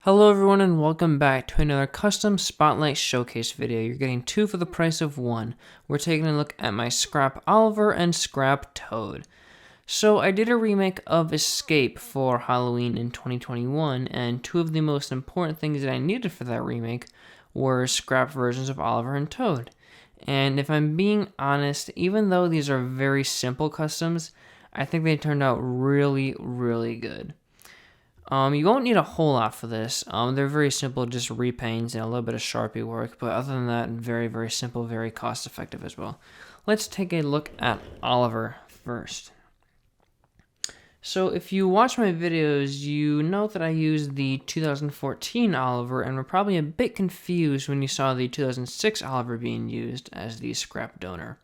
Hello everyone and welcome back to another custom Spotlight Showcase video. You're getting two for the price of one. We're taking a look at my Scrap Oliver and Scrap Toad. So I did a remake of Escape for Halloween in 2021, and two of the most important things that I needed for that remake were scrap versions of Oliver and Toad. And if I'm being honest, even though these are very simple customs, I think they turned out really good. You won't need a whole lot for this. They're very simple, just repaints and a little bit of Sharpie work. But other than that, very simple, very cost effective as well. Let's take a look at Oliver first. So if you watch my videos, you know that I used the 2014 Oliver and were probably a bit confused when you saw the 2006 Oliver being used as the scrap donor.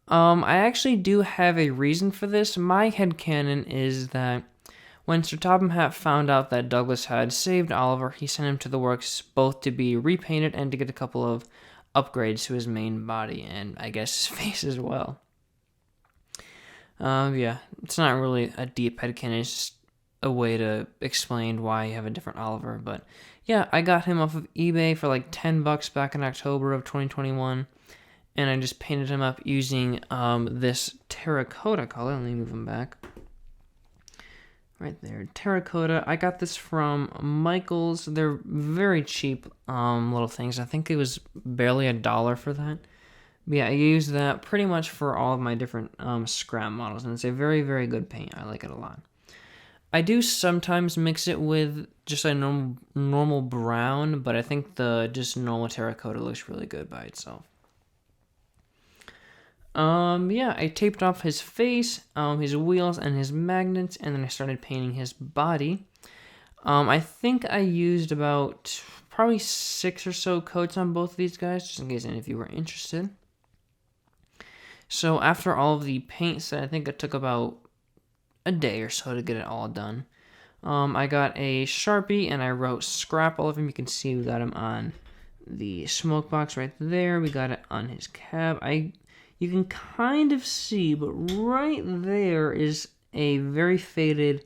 I actually do have a reason for this. My headcanon is that when Sir Topham Hatt found out that Douglas had saved Oliver, he sent him to the works both to be repainted and to get a couple of upgrades to his main body, and I guess his face as well. Yeah, it's not really a deep headcanon, it's just a way to explain why you have a different Oliver, but yeah, I got him off of eBay for like $10 back in October of 2021, and I just painted him up using this terracotta color. Let me move him back. Right there, terracotta. I got this from Michael's. They're very cheap little things. I think it was barely $1 for that. But yeah, I use that pretty much for all of my different scrap models, and it's a very good paint. I like it a lot. I do sometimes mix it with just a normal brown, but I think the just normal terracotta looks really good by itself. Yeah, I taped off his face, his wheels, and his magnets, and then I started painting his body. I think I used about probably 6 or so coats on both of these guys, just in case any of you were interested. So after all of the paint set, I think it took about a day or so to get it all done. I got a Sharpie, and I wrote scrap all of them. You can see we got him on the smoke box right there. We got it on his cab. You can kind of see, but right there is a very faded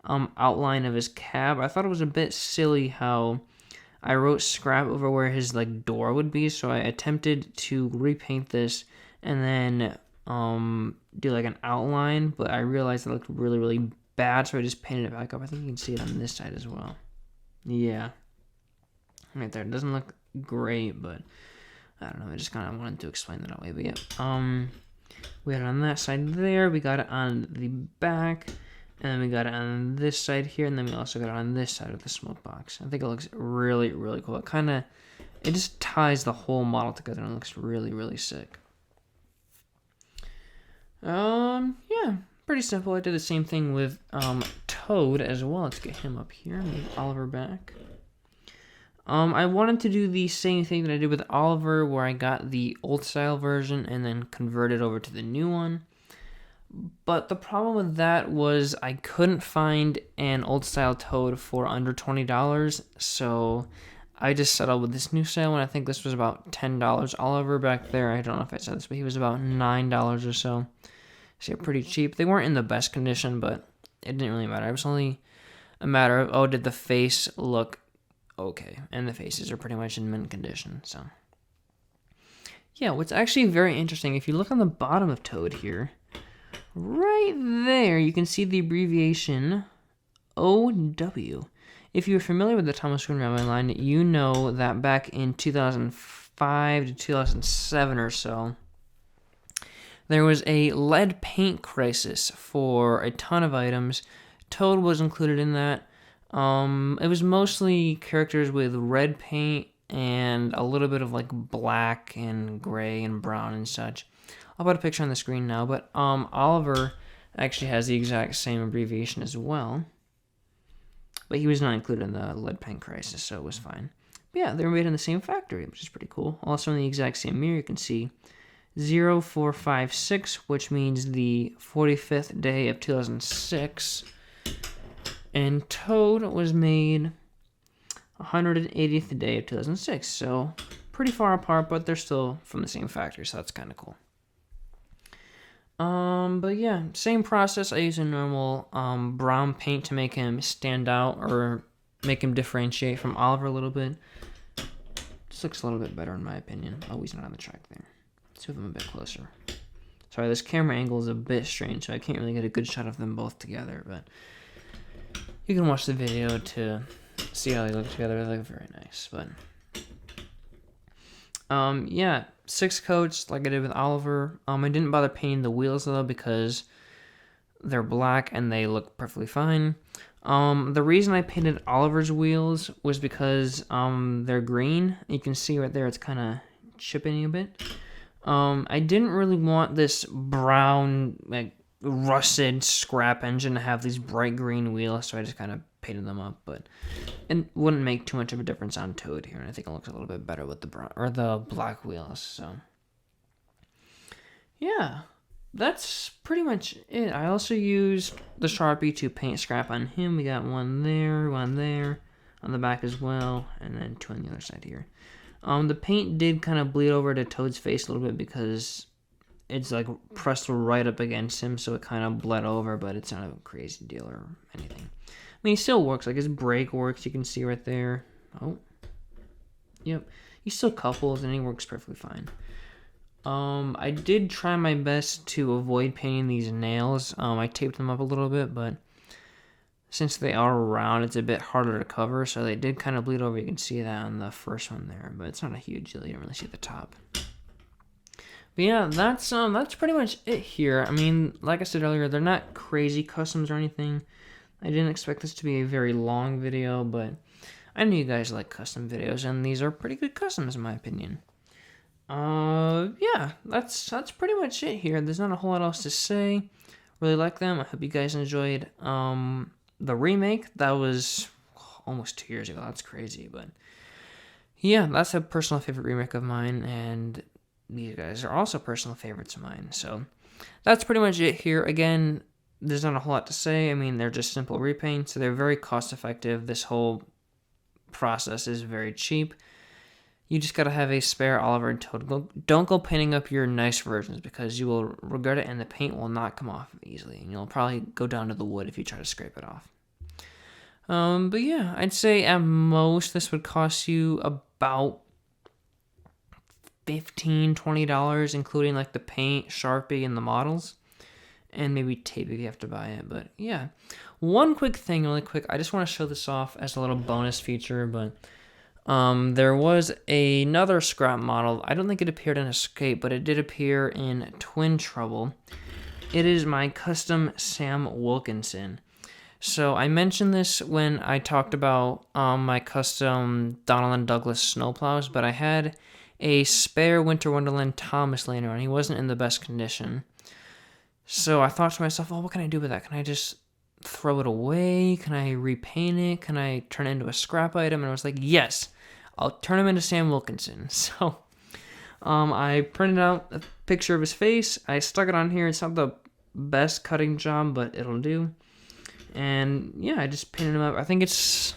outline of his cab. I thought it was a bit silly how I wrote scrap over where his door would be, so I attempted to repaint this and then do an outline, but I realized it looked really bad, so I just painted it back up. I think you can see it on this side as well. Yeah, right there. It doesn't look great, but I don't know, I just kind of wanted to explain that way, but yeah. We got it on that side there, we got it on the back, and then we got it on this side here, and then we also got it on this side of the smoke box. I think it looks really cool. It just ties the whole model together and it looks really sick. Yeah, pretty simple. I did the same thing with Toad as well. Let's get him up here, move Oliver back. I wanted to do the same thing that I did with Oliver, where I got the old style version and then converted over to the new one. But the problem with that was I couldn't find an old style Toad for under $20, so I just settled with this new style one. I think this was about $10. Oliver back there, I don't know if I said this, but he was about $9 or so. So yeah, pretty cheap. They weren't in the best condition, but it didn't really matter. It was only a matter of, oh, did the face look okay, and the faces are pretty much in mint condition. So yeah, what's actually very interesting, if you look on the bottom of Toad here, right there, you can see the abbreviation OW. If you're familiar with the Thomas Green Railway line, you know that back in 2005 to 2007 or so, there was a lead paint crisis for a ton of items. Toad was included in that. It was mostly characters with red paint and a little bit of black and gray and brown and such. I'll put a picture on the screen now, but Oliver actually has the exact same abbreviation as well. But he was not included in the lead paint crisis, so it was fine. But yeah, they were made in the same factory, which is pretty cool. Also in the exact same year, you can see 0456, which means the 45th day of 2006. And Toad was made 180th day of 2006, so pretty far apart, but they're still from the same factory, so that's kind of cool. But yeah, same process. I use a normal brown paint to make him stand out or make him differentiate from Oliver a little bit. Just looks a little bit better in my opinion. Oh, he's not on the track there. Let's move him a bit closer. Sorry, this camera angle is a bit strange, so I can't really get a good shot of them both together, but you can watch the video to see how they look together. They look very nice, but yeah, 6 coats like I did with Oliver. I didn't bother painting the wheels though because they're black and they look perfectly fine. The reason I painted Oliver's wheels was because they're green. You can see right there it's kind of chipping a bit. I didn't really want this brown, like, rusted scrap engine to have these bright green wheels, so I just kind of painted them up, but it wouldn't make too much of a difference on Toad here, and I think it looks a little bit better with the brown or the black wheels. So yeah, that's pretty much it. I also used the Sharpie to paint scrap on him. We got one there on the back as well, and then 2 on the other side here. The paint did kind of bleed over to Toad's face a little bit because it's like pressed right up against him, so it kind of bled over, but it's not a crazy deal or anything. I mean, he still works. Like, his brake works, you can see right there. Oh. Yep. He still couples, and he works perfectly fine. I did try my best to avoid painting these nails. I taped them up a little bit, but since they are round, it's a bit harder to cover, so they did kind of bleed over. You can see that on the first one there, but it's not a huge deal. You don't really see the top. But yeah, that's pretty much it here. I mean, like I said earlier, they're not crazy customs or anything. I didn't expect this to be a very long video, but I knew you guys like custom videos, and these are pretty good customs in my opinion. Yeah, that's pretty much it here. There's not a whole lot else to say. Really like them. I hope you guys enjoyed the remake. That was almost 2 years ago. That's crazy, but yeah, that's a personal favorite remake of mine, and these guys are also personal favorites of mine. So that's pretty much it here. Again, there's not a whole lot to say. I mean, they're just simple repaints, so they're very cost effective. This whole process is very cheap. You just gotta have a spare Oliver and Toad. Don't go painting up your nice versions because you will regret it and the paint will not come off easily. And you'll probably go down to the wood if you try to scrape it off. But yeah, I'd say at most this would cost you about $15, $20, including like the paint, Sharpie, and the models. And maybe tape if you have to buy it. But yeah, one quick thing really quick. I just want to show this off as a little bonus feature, but there was another scrap model. I don't think it appeared in Escape, but it did appear in Twin Trouble. It is my custom Sam Wilkinson. So I mentioned this when I talked about my custom Donald and Douglas snowplows, but I had a spare Winter Wonderland Thomas laying around. He wasn't in the best condition. So I thought to myself, oh, what can I do with that? Can I just throw it away? Can I repaint it? Can I turn it into a scrap item? And I was like, yes, I'll turn him into Sam Wilkinson. So I printed out a picture of his face. I stuck it on here. It's not the best cutting job, but it'll do. And yeah, I just painted him up. I think it's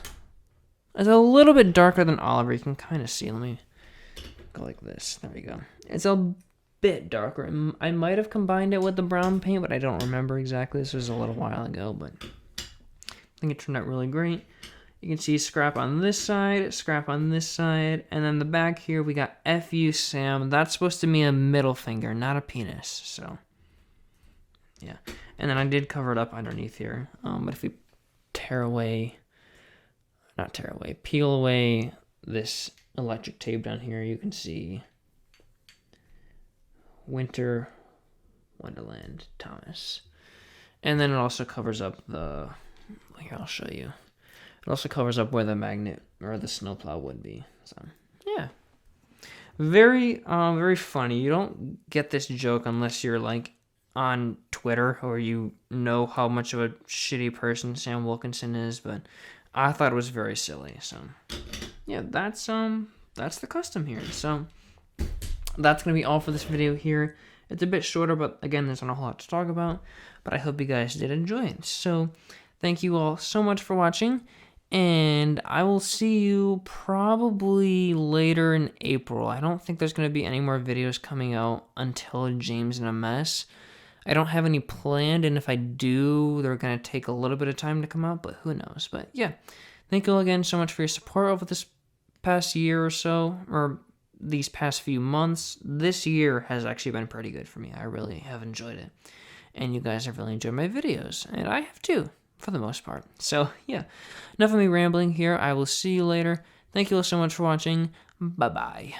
a little bit darker than Oliver. You can kind of see. Let me go like this. There we go. It's a bit darker. I might have combined it with the brown paint, but I don't remember exactly. This was a little while ago, but I think it turned out really great. You can see scrap on this side, scrap on this side, and then the back here we got F.U. Sam. That's supposed to be a middle finger, not a penis, so yeah. And then I did cover it up underneath here, but if we peel away this electric tape down here, you can see Winter Wonderland Thomas. And then it also covers up here, I'll show you. It also covers up where the magnet or the snowplow would be. So yeah, very very funny. You don't get this joke unless you're like on Twitter or you know how much of a shitty person Sam Wilkinson is, but I thought it was very silly. So yeah, that's the custom here. So that's going to be all for this video here. It's a bit shorter, but again, there's not a whole lot to talk about. But I hope you guys did enjoy it. So thank you all so much for watching. And I will see you probably later in April. I don't think there's going to be any more videos coming out until James in a Mess. I don't have any planned, and if I do, they're going to take a little bit of time to come out, but who knows. But yeah, Thank you all again so much for your support over this past year or so, or these past few months. This year has actually been pretty good for me. I really have enjoyed it. And you guys have really enjoyed my videos. And I have too, for the most part. So, yeah. Enough of me rambling here. I will see you later. Thank you all so much for watching. Bye-bye.